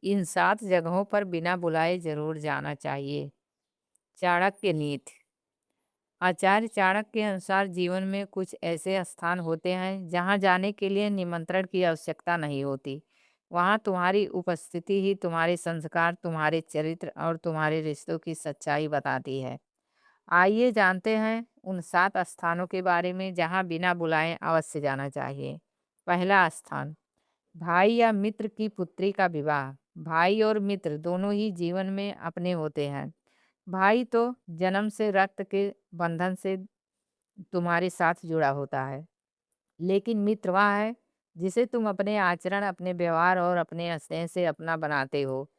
इन 7 जगहों पर बिना बुलाए ज़रूर जाना चाहिए। चाणक्य नीति। आचार्य चाणक्य के अनुसार जीवन में कुछ ऐसे स्थान होते हैं जहां जाने के लिए निमंत्रण की आवश्यकता नहीं होती। वहां तुम्हारी उपस्थिति ही तुम्हारे संस्कार, तुम्हारे चरित्र और तुम्हारे रिश्तों की सच्चाई बताती है। आइए जानते हैं उन 7 स्थानों के बारे में जहां बिना बुलाए अवश्य जाना चाहिए। पहला स्थान, भाई या मित्र की पुत्री का विवाह। भाई और मित्र दोनों ही जीवन में अपने होते हैं। भाई तो जन्म से रक्त के बंधन से तुम्हारे साथ जुड़ा होता है, लेकिन मित्र वह है जिसे तुम अपने आचरण, अपने व्यवहार और अपने स्नेह से अपना बनाते हो।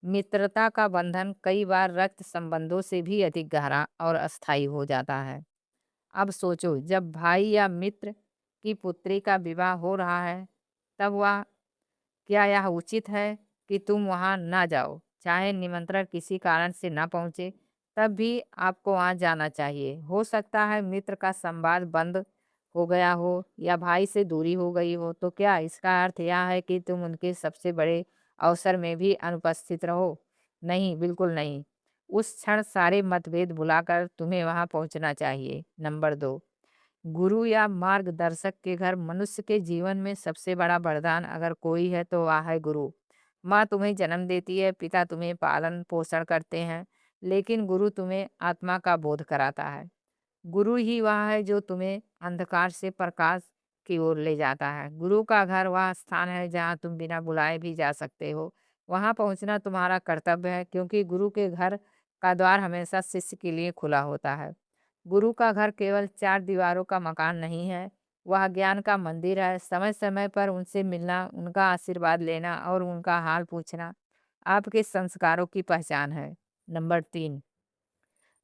मित्रता का बंधन कई बार रक्त संबंधों से भी अधिक गहरा और अस्थायी हो जाता है। अब सोचो, जब भाई या मित्र की पुत्री का विवाह हो रहा है, तब वह क्या यह उचित है कि तुम वहां ना जाओ? चाहे निमंत्रण किसी कारण से ना पहुंचे, तब भी आपको वहां जाना चाहिए। हो सकता है मित्र का संवाद बंद हो गया हो या भाई से दूरी हो गई हो, तो क्या इसका अर्थ यह है कि तुम उनके सबसे बड़े अवसर में भी अनुपस्थित रहो? नहीं, बिल्कुल नहीं। उस क्षण सारे मतभेद भुलाकर तुम्हें वहां पहुंचना चाहिए। नंबर 2, गुरु या मार्गदर्शक के घर। मनुष्य के जीवन में सबसे बड़ा वरदान अगर कोई है तो वह है गुरु। माँ तुम्हें जन्म देती है, पिता तुम्हें पालन पोषण करते हैं, लेकिन गुरु तुम्हें आत्मा का बोध कराता है। गुरु ही वह है जो तुम्हें अंधकार से प्रकाश की ओर ले जाता है। गुरु का घर वह स्थान है जहाँ तुम बिना बुलाए भी जा सकते हो। वहां पहुंचना तुम्हारा कर्तव्य है, क्योंकि गुरु के घर का द्वार हमेशा शिष्य के लिए खुला होता है। गुरु का घर केवल 4 दीवारों का मकान नहीं है, वह ज्ञान का मंदिर है। समय समय पर उनसे मिलना, उनका आशीर्वाद लेना और उनका हाल पूछना आपके संस्कारों की पहचान है। नंबर 3,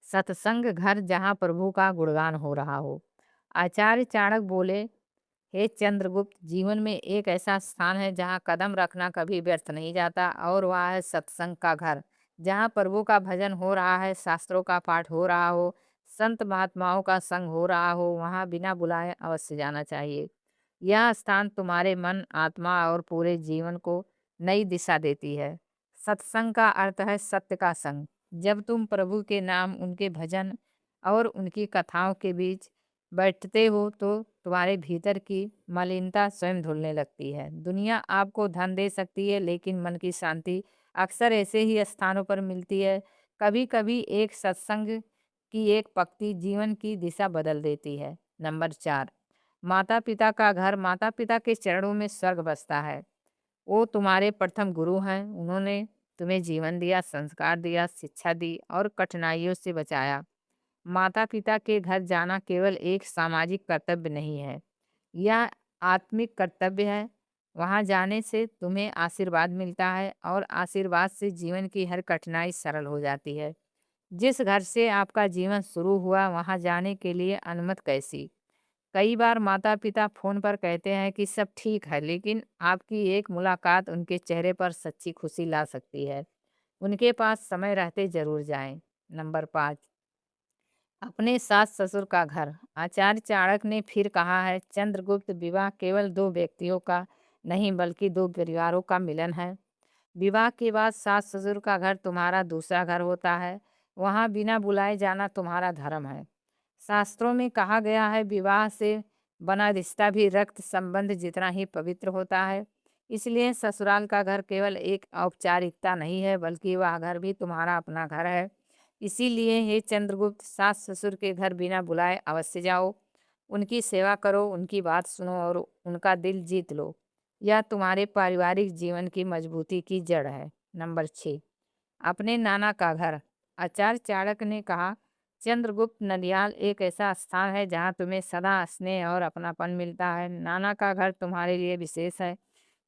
सत्संग घर, जहाँ प्रभु का गुणगान हो रहा हो। आचार्य चाणक्य बोले, हे चंद्रगुप्त, जीवन में एक ऐसा स्थान है जहाँ कदम रखना कभी व्यर्थ नहीं जाता, और वह है सत्संग का घर। जहाँ प्रभु का भजन हो रहा है, शास्त्रों का पाठ हो रहा हो, संत महात्माओं का संग हो रहा हो, वहाँ बिना बुलाए अवश्य जाना चाहिए। यह स्थान तुम्हारे मन, आत्मा और पूरे जीवन को नई दिशा देती है। सत्संग का अर्थ है सत्य का संग। जब तुम प्रभु के नाम, उनके भजन और उनकी कथाओं के बीच बैठते हो, तो तुम्हारे भीतर की मलिनता स्वयं धुलने लगती है। दुनिया आपको धन दे सकती है, लेकिन मन की शांति अक्सर ऐसे ही स्थानों पर मिलती है। कभी कभी एक सत्संग की एक पंक्ति जीवन की दिशा बदल देती है। नंबर 4, माता पिता का घर। माता पिता के चरणों में स्वर्ग बसता है। वो तुम्हारे प्रथम गुरु हैं। उन्होंने तुम्हें जीवन दिया, संस्कार दिया, शिक्षा दी और कठिनाइयों से बचाया। माता पिता के घर जाना केवल एक सामाजिक कर्तव्य नहीं है, यह आत्मिक कर्तव्य है। वहां जाने से तुम्हें आशीर्वाद मिलता है, और आशीर्वाद से जीवन की हर कठिनाई सरल हो जाती है। जिस घर से आपका जीवन शुरू हुआ, वहां जाने के लिए अनुमति कैसी? कई बार माता पिता फोन पर कहते हैं कि सब ठीक है, लेकिन आपकी एक मुलाकात उनके चेहरे पर सच्ची खुशी ला सकती है। उनके पास समय रहते जरूर जाएं। नंबर 5, अपने सास ससुर का घर। आचार्य चाणक्य ने फिर कहा है, चंद्रगुप्त, विवाह केवल दो व्यक्तियों का नहीं बल्कि दो परिवारों का मिलन है। विवाह के बाद सास ससुर का घर तुम्हारा दूसरा घर होता है। वहां बिना बुलाए जाना तुम्हारा धर्म है। शास्त्रों में कहा गया है, विवाह से बना रिश्ता भी रक्त संबंध जितना ही पवित्र होता है। इसलिए ससुराल का घर केवल एक औपचारिकता नहीं है, बल्कि वह घर भी तुम्हारा अपना घर है। इसीलिए हे चंद्रगुप्त, सास ससुर के घर बिना बुलाए अवश्य जाओ। उनकी सेवा करो, उनकी बात सुनो और उनका दिल जीत लो। यह तुम्हारे पारिवारिक जीवन की मजबूती की जड़ है। नंबर 6, अपने नाना का घर। आचार्य चाणक्य ने कहा, चंद्रगुप्त, ननिहाल एक ऐसा स्थान है जहाँ तुम्हें सदा स्नेह और अपनापन मिलता है। नाना का घर तुम्हारे लिए विशेष है,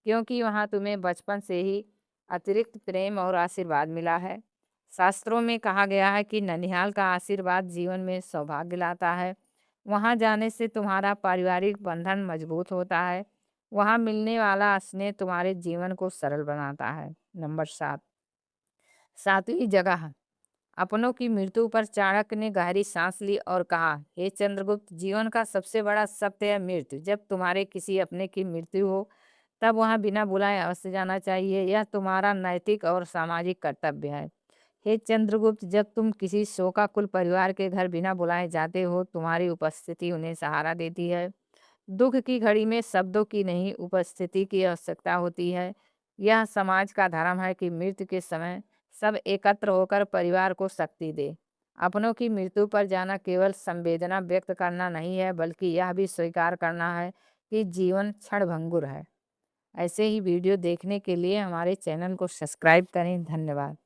क्योंकि वहाँ तुम्हें बचपन से ही अतिरिक्त प्रेम और आशीर्वाद मिला है। शास्त्रों में कहा गया है कि ननिहाल का आशीर्वाद जीवन में सौभाग्य लाता है। वहाँ जाने से तुम्हारा पारिवारिक बंधन मजबूत होता है। वहाँ मिलने वाला स्नेह तुम्हारे जीवन को सरल बनाता है। नंबर 7, 7वीं जगह, अपनों की मृत्यु पर। चाणक्य ने गहरी सांस ली और कहा, हे चंद्रगुप्त, जीवन का सबसे बड़ा सत्य है मृत्यु। जब तुम्हारे किसी अपने की मृत्यु हो, तब वहाँ बिना बुलाए अवश्य जाना चाहिए। यह तुम्हारा नैतिक और सामाजिक कर्तव्य है। हे चंद्रगुप्त, जब तुम किसी शोकाकुल परिवार के घर बिना बुलाए जाते हो, तुम्हारी उपस्थिति उन्हें सहारा देती है। दुख की घड़ी में शब्दों की नहीं, उपस्थिति की आवश्यकता होती है। यह समाज का धर्म है कि मृत्यु के समय सब एकत्र होकर परिवार को शक्ति दे। अपनों की मृत्यु पर जाना केवल संवेदना व्यक्त करना नहीं है, बल्कि यह भी स्वीकार करना है कि जीवन क्षणभंगुर है। ऐसे ही वीडियो देखने के लिए हमारे चैनल को सब्सक्राइब करें। धन्यवाद।